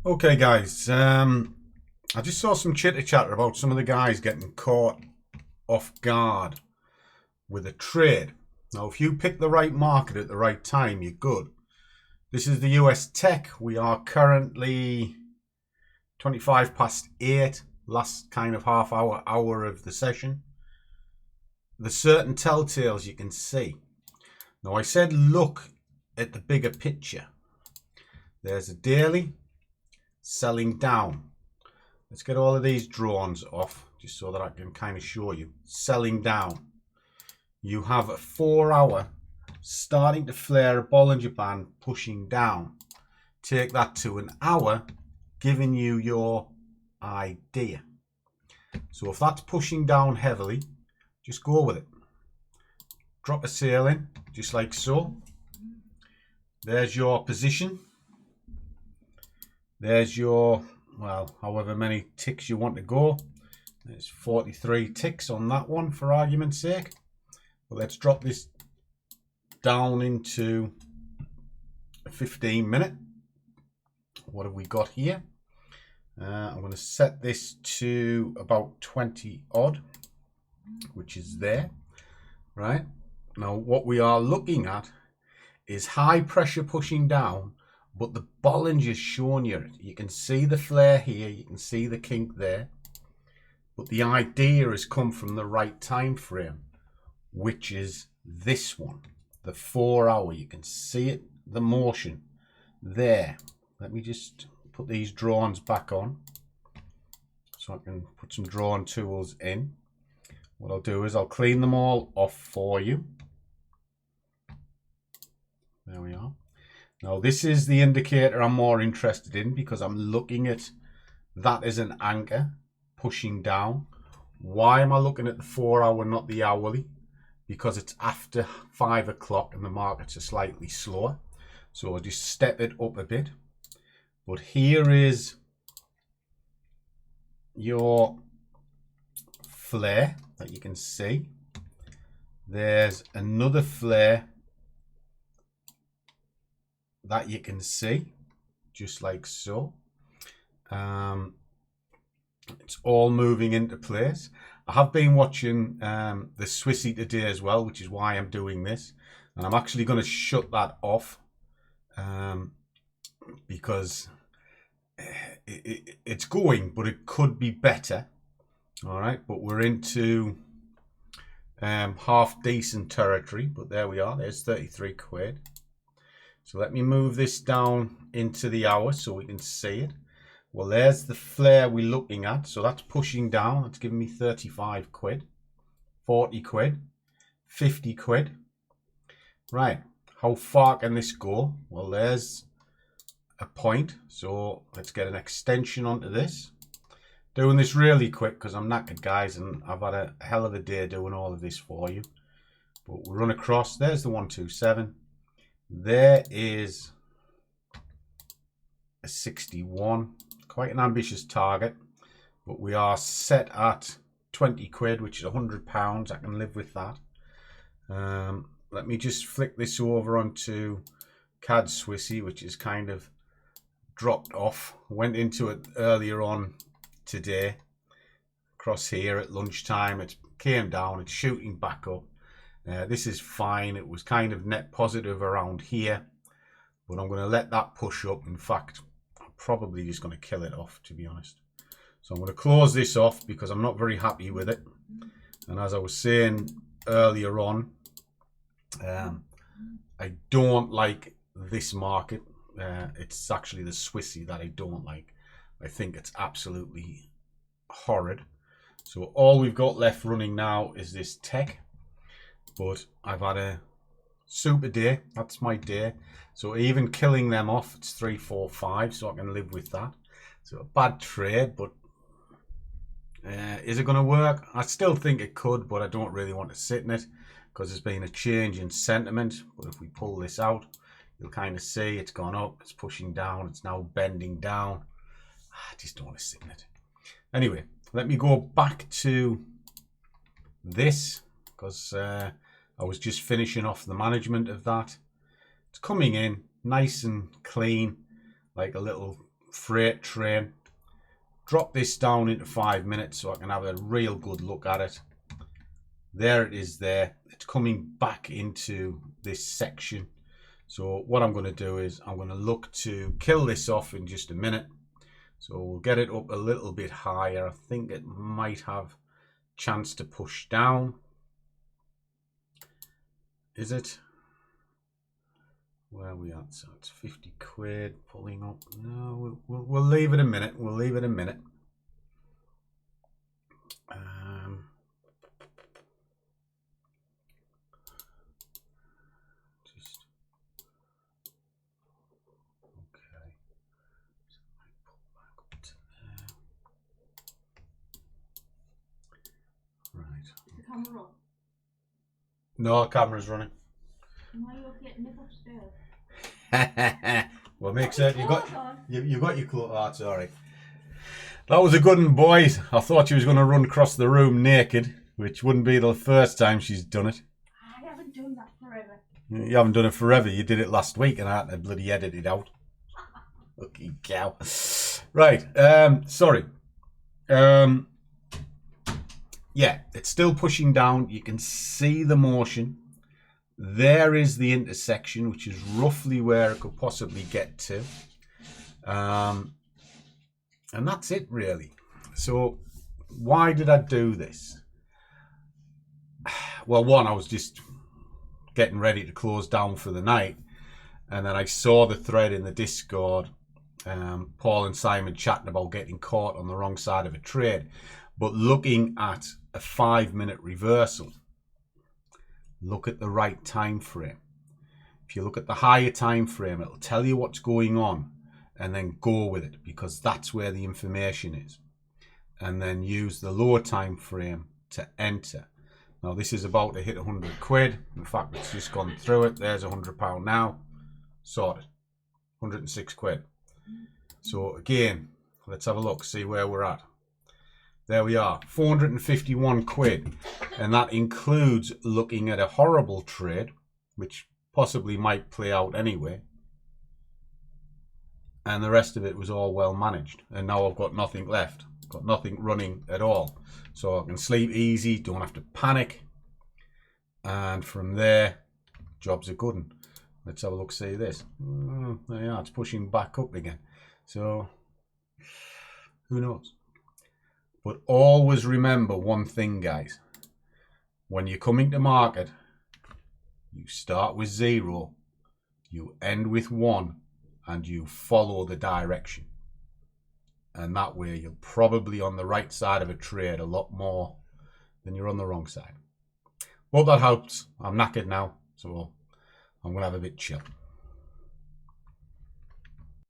Okay, guys. I just saw some chitter chatter about some of the guys getting caught off guard with a trade. Now, if you pick the right market at the right time, you're good. This is the US Tech. We are currently 25 past 8, last kind of half hour of the session. There's certain telltales you can see. Now, I said look at the bigger picture. There's a daily selling down. Let's get all of these drawings off just so that I can kind of show you. Selling down. You have a 4-hour starting to flare a Bollinger Band pushing down. Take that to an hour, giving you your idea. So if that's pushing down heavily, just go with it. Drop a sale in, just like so. There's your position. There's your, well, however many ticks you want to go. There's 43 ticks on that one for argument's sake. But let's drop this down into a 15-minute. What have we got here? I'm going to set this to about 20 odd, which is there. Right? Now what we are looking at is high pressure pushing down, but the Bollinger's showing you it. You can see the flare here, you can see the kink there, but the idea has come from the right time frame, which is this one, the 4-hour. You can see it, the motion there. Let me just put these drawings back on so I can put some drawing tools in. What I'll do is I'll clean them all off for you. There we are. Now this is the indicator I'm more interested in because I'm looking at that as an anchor pushing down. Why am I looking at the 4-hour, not the hourly? Because it's after 5 o'clock and the markets are slightly slower. So I'll just step it up a bit. But here is your flare that you can see. There's another flare that you can see, just like so. It's all moving into place. I have been watching the Swissy today as well, which is why I'm doing this, and I'm actually going to shut that off because it's going, but it could be better. All right, but we're into half decent territory, but there we are. There's 33 quid. So let me move this down into the hour so we can see it. Well, there's the flare we're looking at. So that's pushing down. That's giving me 35 quid, 40 quid, 50 quid. Right. How far can this go? Well, there's a point. So let's get an extension onto this. Doing this really quick because I'm knackered, guys, and I've had a hell of a day doing all of this for you. But we'll run across. There's the 127. There is a 61, quite an ambitious target, but we are set at 20 quid, which is £100. I can live with that. Let me just flick this over onto CAD Swissy, which is kind of dropped off. Went into it earlier on today, across here at lunchtime. It came down, it's shooting back up. This is fine. It was kind of net positive around here, but I'm going to let that push up. In fact, I'm probably just going to kill it off, to be honest. So I'm going to close this off because I'm not very happy with it. And as I was saying earlier on, I don't like this market. It's actually the Swissy that I don't like. I think it's absolutely horrid. So all we've got left running now is this tech. But I've had a super day. That's my day. So even killing them off, it's 3, 4, 5. So I can live with that. So a bad trade, but is it going to work? I still think it could, but I don't really want to sit in it because there's been a change in sentiment. But if we pull this out, you'll kind of see it's gone up. It's pushing down. It's now bending down. I just don't want to sit in it. Anyway, let me go back to this because I was just finishing off the management of that. It's coming in nice and clean, like a little freight train. Drop this down into 5 minutes so I can have a real good look at it. There it is there. It's coming back into this section. So what I'm going to do is I'm going to look to kill this off in just a minute. So we'll get it up a little bit higher. I think it might have chance to push down. Is it? Where are we at? So it's 50 quid pulling up. No, we'll leave it a minute. We'll leave it a minute. Camera on? No, the camera's running. Why are you getting it upstairs? Well, make certain you got your clothes. Oh, sorry. That was a good one, boys. I thought she was going to run across the room naked, which wouldn't be the first time she's done it. I haven't done that forever. You haven't done it forever. You did it last week, and I had to bloody edit it out. Lucky cow. Right. Sorry. Yeah, it's still pushing down. You can see the motion. There is the intersection, which is roughly where it could possibly get to. And that's it, really. So why did I do this? Well, one, I was just getting ready to close down for the night. And then I saw the thread in the Discord, Paul and Simon chatting about getting caught on the wrong side of a trade. But looking at a 5-minute reversal, look at the right time frame. If you look at the higher time frame, it'll tell you what's going on, and then go with it, because that's where the information is. And then use the lower time frame to enter. Now this is about to hit 100 quid. In fact, it's just gone through it. There's £100 now. Sorted. 106 quid. So again, let's have a look, see where we're at. There we are, 451 quid. And that includes looking at a horrible trade, which possibly might play out anyway. And the rest of it was all well managed. And now I've got nothing left. Got nothing running at all. So I can sleep easy, don't have to panic. And from there, job's a good one. Let's have a look, see this. There you are, it's pushing back up again. So, who knows? But always remember one thing, guys. When you're coming to market, you start with 0, you end with 1, and you follow the direction. And that way you're probably on the right side of a trade a lot more than you're on the wrong side. Hope that helps. I'm knackered now, so I'm going to have a bit chill.